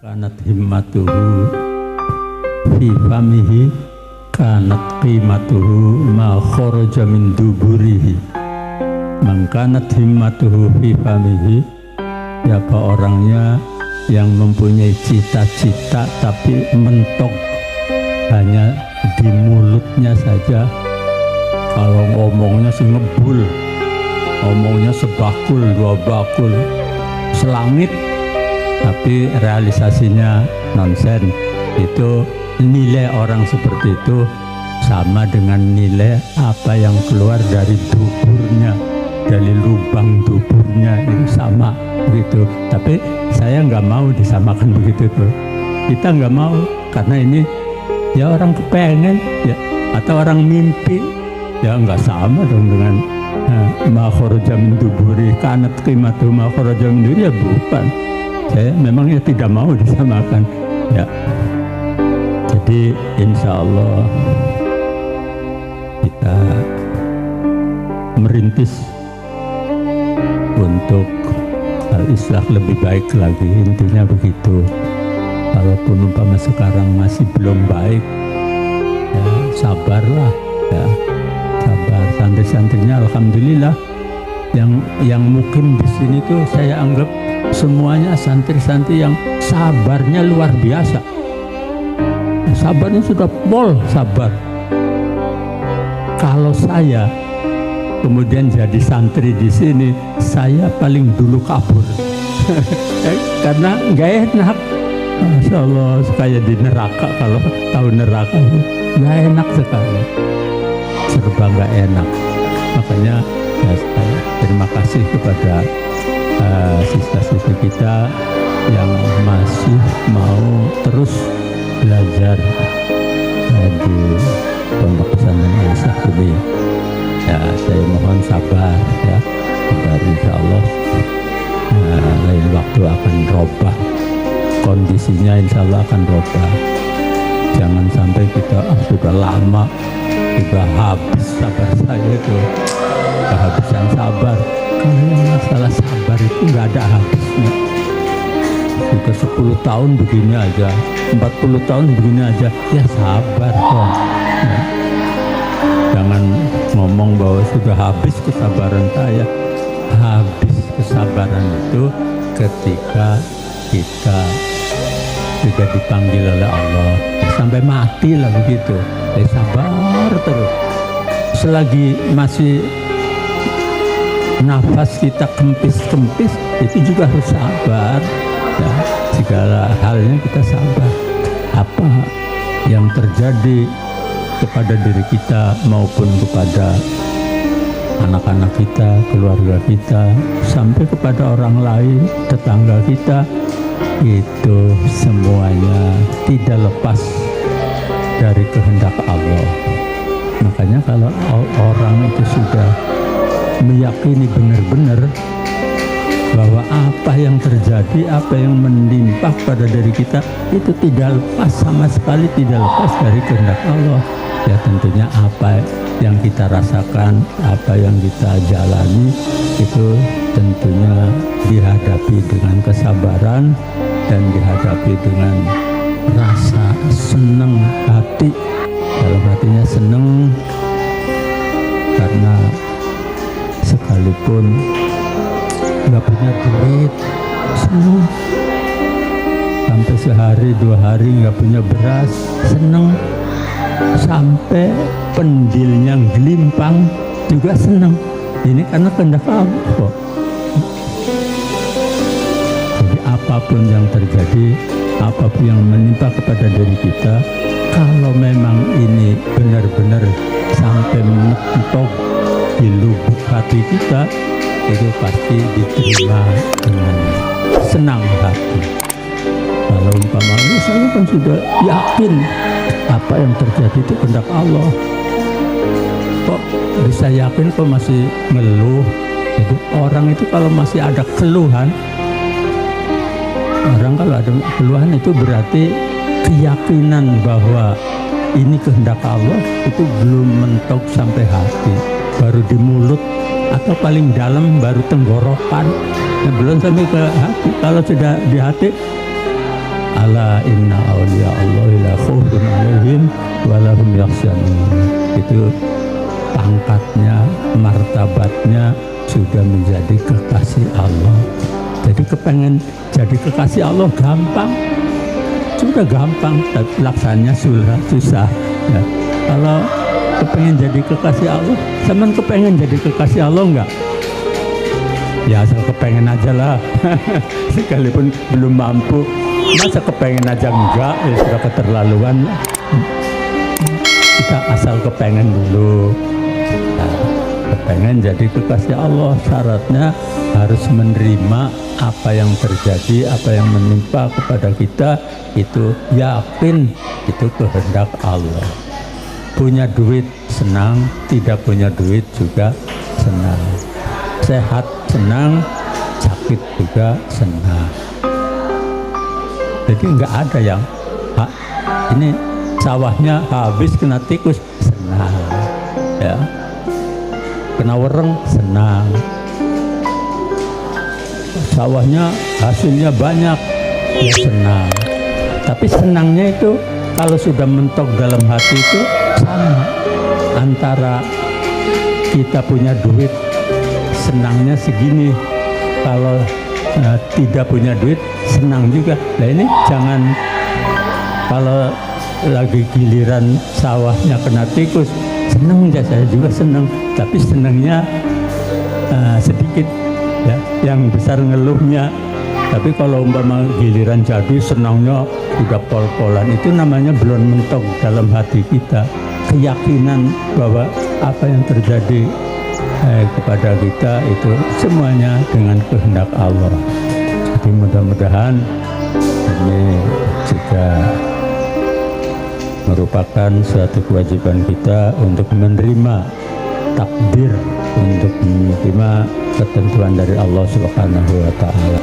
kanat himmatuhu fi famihi kanat qimatuhu ma kharaja min duburihi. Man kanat himmatuhu fi famihi, siapa orangnya yang mempunyai cita-cita tapi mentok hanya di mulutnya saja. Kalau ngomongnya sih ngebul, ngomongnya sebakul dua bakul selangit, tapi realisasinya nonsen. Itu nilai orang seperti itu sama dengan nilai apa yang keluar dari duburnya, dari lubang duburnya, itu sama begitu. Tapi saya nggak mau disamakan begitu tuh. Kita nggak mau, karena ini ya orang kepengen ya, atau orang mimpi ya, nggak sama dong dengan ma kharaja min duburi kanat qimatu ma kharaja min duburi, ya bukan. Saya memangnya tidak mau disamakan ya. Jadi insya Allah kita merintis untuk al-islah lebih baik lagi, intinya begitu. Walaupun umpama sekarang masih belum baik, ya sabarlah ya, sabar. Santri-santrinya alhamdulillah yang mukim di sini tuh saya anggap semuanya santri-santri yang sabarnya luar biasa. Sabarnya sudah pol sabar. Kalau saya kemudian jadi santri di sini, saya paling dulu kabur karena nggak enak. Masya Allah, kayak di neraka. Kalau tahu neraka nggak enak sekali, serba nggak enak. Makanya ya, saya terima kasih kepada siswa-siswi kita yang masih mau terus belajar di Pondok Pesantren Al-Islah ini. Ya, saya mohon sabar ya, dan insya Allah lain waktu akan robah, kondisinya insya Allah akan robah. Jangan sampai kita sudah lama, sudah habis sabar saya itu, kehabisan sabar. Kalau yang masalah sabar itu nggak ada habisnya. Sudah 10 tahun begini aja, 40 tahun begini aja, ya sabar kok ya. Jangan ngomong bahwa sudah habis kesabaran saya. Habis kesabaran itu ketika kita juga dipanggil oleh Allah, sampai mati lah begitu. Sabar terus. Selagi masih nafas kita kempis-kempis, itu juga harus sabar ya. Segala halnya kita sabar. Apa yang terjadi kepada diri kita maupun kepada anak-anak kita, keluarga kita, sampai kepada orang lain, tetangga kita, itu semuanya tidak lepas dari kehendak Allah. Makanya kalau orang itu sudah meyakini benar-benar bahwa apa yang terjadi, apa yang menimpa pada diri kita itu tidak lepas, sama sekali tidak lepas dari kehendak Allah. Ya tentunya apa yang kita rasakan, apa yang kita jalani itu tentunya dihadapi dengan kesabaran dan dihadapi dengan rasa senang hati. Dalam hatinya senang karena sekalipun nggak punya duit, senang. Sampai sehari dua hari nggak punya beras, senang. Sampai pendilnya gelimpang juga senang. Ini karena kehendak Allah kok. Jadi apapun yang terjadi, apapun yang menimpa kepada diri kita, kalau memang ini benar-benar sampai mentok di lubuk hati kita, itu pasti diterima dengan senang hati. Kalau umpamanya saya kan sudah yakin apa yang terjadi itu kehendak Allah, kok bisa yakin, kok masih ngeluh? Jadi orang itu kalau masih ada keluhan, orang kalau ada keluhan itu berarti keyakinan bahwa ini kehendak Allah itu belum mentok sampai hati, baru di mulut atau paling dalam baru tenggorokan, belum sampai ke hati. Kalau sudah di hati Ala inna awliya Allahi la khaufun alaihim wa lahum yahzanun. Itu pangkatnya, martabatnya sudah menjadi kekasih Allah. Jadi kepengen jadi kekasih Allah gampang, sudah gampang, tapi laksananya susah. Ya. Kalau kepengen jadi kekasih Allah, teman kepengen jadi kekasih Allah enggak? Ya asal kepengen aja lah. Sekalipun belum mampu, masa kepengen aja enggak, ya sudah keterlaluan. Kita asal kepengen dulu. Nah, kepengen jadi kekasih Allah, syaratnya harus menerima apa yang terjadi, apa yang menimpa kepada kita, itu yakin itu kehendak Allah. Punya duit senang, tidak punya duit juga senang. Sehat senang, sakit juga senang. Jadi nggak ada yang ini sawahnya habis kena tikus senang, ya, kena wereng senang, sawahnya hasilnya banyak ya senang. Tapi senangnya itu kalau sudah mentok dalam hati itu sama, antara kita punya duit senangnya segini, kalau tidak punya duit senang juga. Nah ini jangan, kalau lagi giliran sawahnya kena tikus senang ya, saya juga senang, tapi senangnya sedikit ya, yang besar ngeluhnya. Tapi kalau umpama giliran jadi senangnya udah pol-polan, itu namanya belum mentok dalam hati kita keyakinan bahwa apa yang terjadi kepada kita itu semuanya dengan kehendak Allah. Jadi mudah-mudahan ini juga merupakan suatu kewajiban kita untuk menerima takdir, untuk menerima ketentuan dari Allah Subhanahu wa Ta'ala.